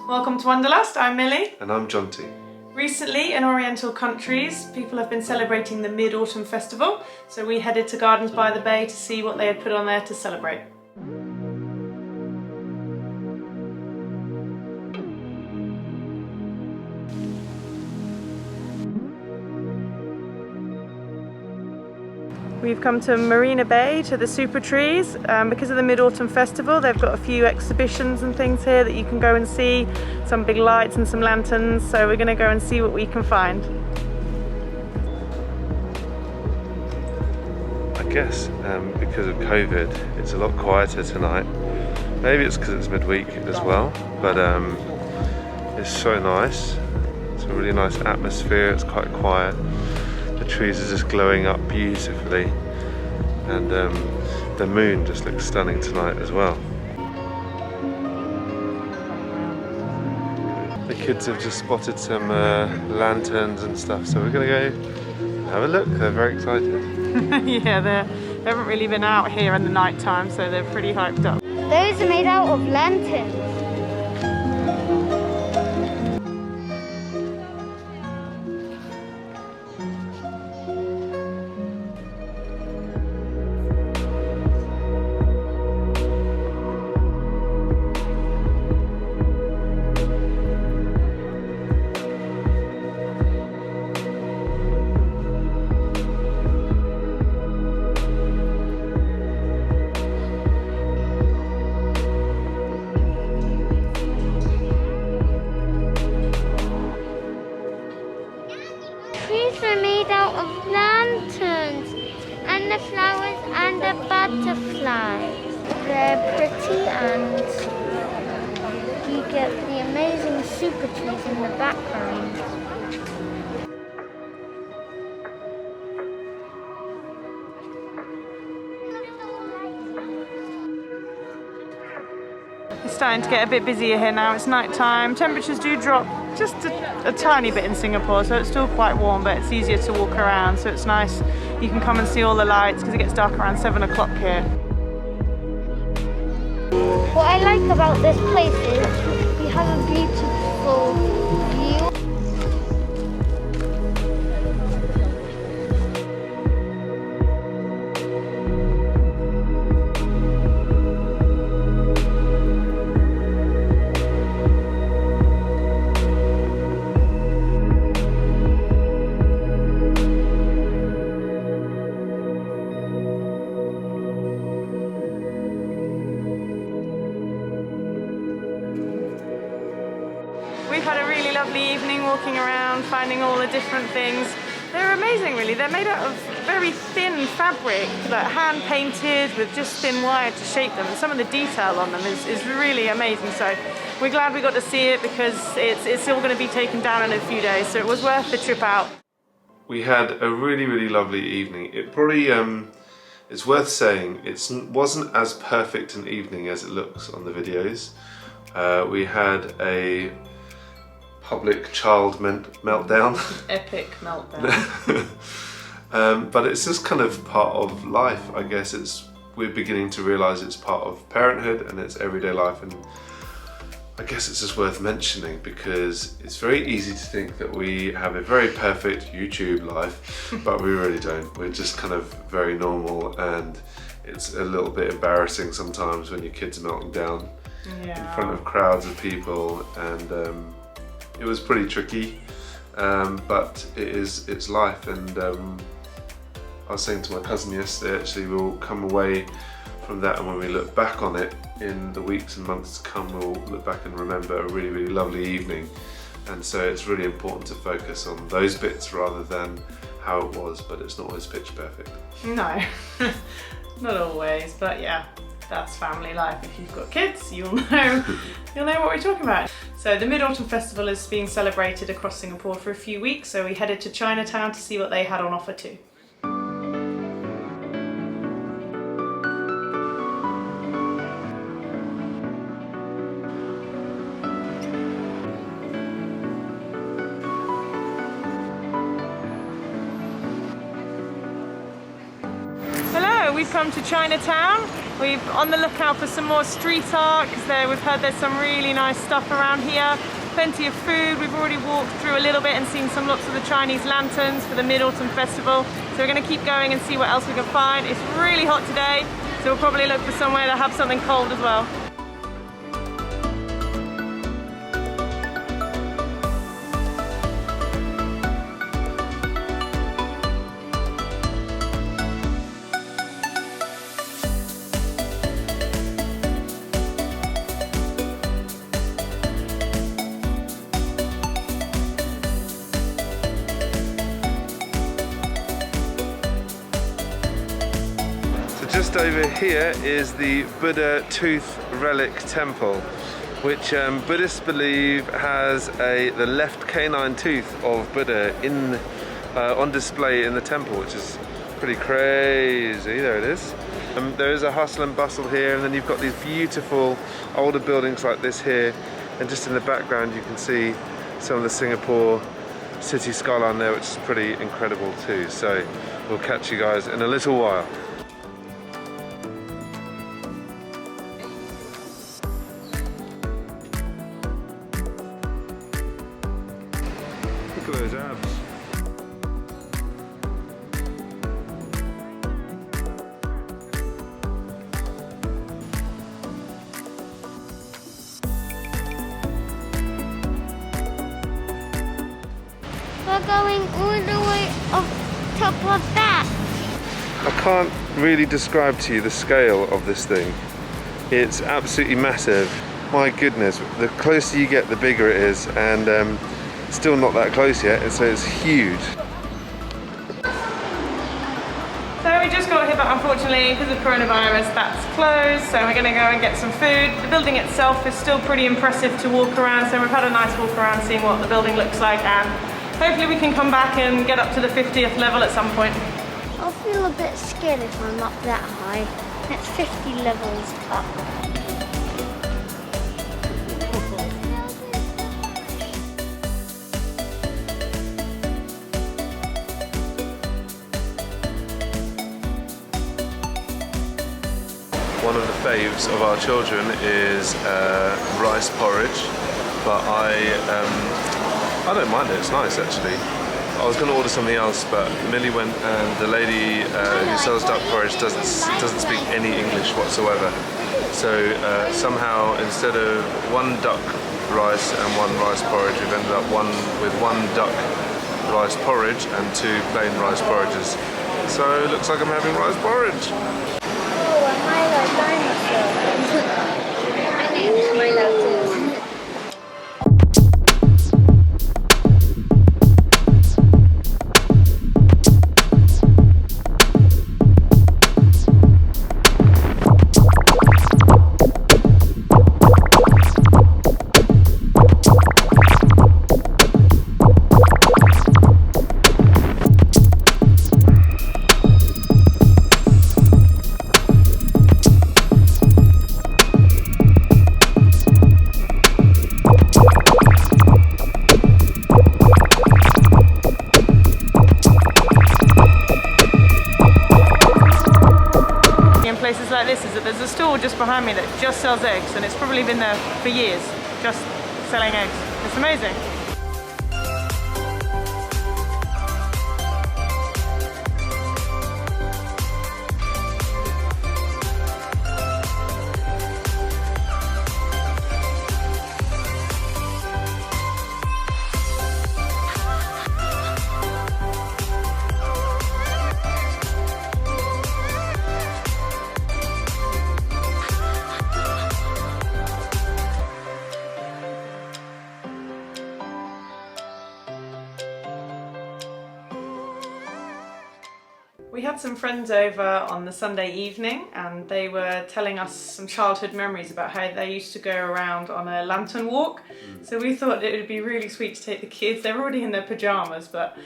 Welcome to Wanderlust, I'm Millie. And I'm Jonty. Recently in Oriental countries, people have been celebrating the Mid-Autumn Festival, so we headed to Gardens by the Bay to see what they had put on there to celebrate. We've come to Marina Bay, to the super trees. Because of the Mid-Autumn Festival, they've got a few exhibitions and things here that you can go and see. Some big lights and some lanterns, so we're going to go and see what we can find. I guess because of COVID, it's a lot quieter tonight. Maybe it's because it's midweek as well, but it's so nice. It's a really nice atmosphere, it's quite quiet. The trees are just glowing up beautifully, and the moon just looks stunning tonight as well. The kids have just spotted some lanterns and stuff, so we're going to go have a look. They're very excited. Yeah, they haven't really been out here in the night time, so they're pretty hyped up. Those are made out of lanterns. Trees are made out of lanterns, and the flowers and the butterflies. They're pretty, and you get the amazing super trees in the background. It's starting to get a bit busier here now. It's night time. Temperatures do drop just a tiny bit in Singapore, so it's still quite warm, but it's easier to walk around, so it's nice. You can come and see all the lights because it gets dark around 7 o'clock here. What I like about this place is we have a beautiful view. We've had a really lovely evening walking around, finding all the different things. They're amazing, really. They're made out of very thin fabric, like hand painted with just thin wire to shape them. And some of the detail on them is really amazing. So we're glad we got to see it because it's all going to be taken down in a few days. So it was worth the trip out. We had a really lovely evening. It probably, it's worth saying, it wasn't as perfect an evening as it looks on the videos. We had a public child meltdown. Epic meltdown. But it's just kind of part of life, I guess. We're beginning to realise it's part of parenthood and it's everyday life, and I guess it's just worth mentioning because it's very easy to think that we have a very perfect YouTube life, but we really don't. We're just kind of very normal, and it's a little bit embarrassing sometimes when your kids are melting down in front of crowds of people, and it was pretty tricky, but it's life. And I was saying to my cousin yesterday, actually, we'll come away from that, and when we look back on it in the weeks and months to come, we'll look back and remember a really lovely evening. And so it's really important to focus on those bits rather than how it was, but it's not always pitch perfect. No, not always, but yeah. That's family life. If you've got kids, you'll know what we're talking about. So the Mid-Autumn Festival is being celebrated across Singapore for a few weeks, so we headed to Chinatown to see what they had on offer too. Hello, we've come to Chinatown. We're on the lookout for some more street art because we've heard there's some really nice stuff around here. Plenty of food. We've already walked through a little bit and seen lots of the Chinese lanterns for the Mid-Autumn Festival. So we're going to keep going and see what else we can find. It's really hot today, so we'll probably look for somewhere to have something cold as well. Just over here is the Buddha Tooth Relic Temple, which Buddhists believe has the left canine tooth of Buddha on display in the temple, which is pretty crazy. There it is. There is a hustle and bustle here, and then you've got these beautiful older buildings like this here, and just in the background you can see some of the Singapore city skyline there, which is pretty incredible too. So we'll catch you guys in a little while. Look at those abs. We're going all the way up top of that. I can't really describe to you the scale of this thing. It's absolutely massive. My goodness, the closer you get, the bigger it is, and still not that close yet, so it's huge. So we just got here, but unfortunately, because of coronavirus, that's closed, so we're going to go and get some food. The building itself is still pretty impressive to walk around, so we've had a nice walk around seeing what the building looks like, and hopefully we can come back and get up to the 50th level at some point. I'll feel a bit scared if I'm up that high. That's 50 levels up. One of the faves of our children is rice porridge, but I don't mind it, it's nice actually. I was going to order something else, but Millie went, and the lady who sells duck porridge doesn't speak any English whatsoever. So somehow, instead of one duck rice and one rice porridge, we've ended up with one duck rice porridge and two plain rice porridges. So it looks like I'm having rice porridge. Oh, a Milo dinosaur. My name is Milo too. Places like this is that there's a store just behind me that just sells eggs, and it's probably been there for years, just selling eggs. It's amazing. We had some friends over on the Sunday evening, and they were telling us some childhood memories about how they used to go around on a lantern walk. So we thought it would be really sweet to take the kids. They're already in their pajamas, but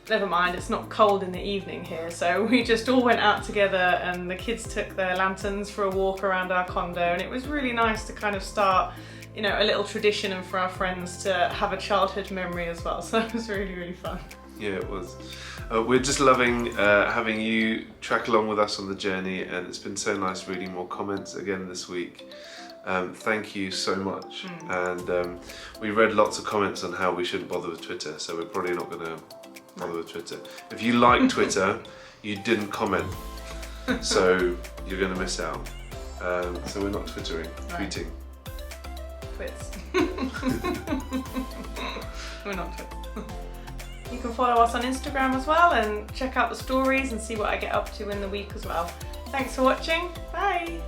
never mind, it's not cold in the evening here. So we just all went out together, and the kids took their lanterns for a walk around our condo, and it was really nice to kind of start, you know, a little tradition, and for our friends to have a childhood memory as well. So it was really, really fun. Yeah, it was. We're just loving having you track along with us on the journey, and it's been so nice reading more comments again this week. Thank you so much. And we read lots of comments on how we shouldn't bother with Twitter, so we're probably not going to bother with Twitter. If you like Twitter, you didn't comment, so you're going to miss out. So we're not twittering, tweeting. Twits. We're not twits. You can follow us on Instagram as well and check out the stories and see what I get up to in the week as well. Thanks for watching. Bye.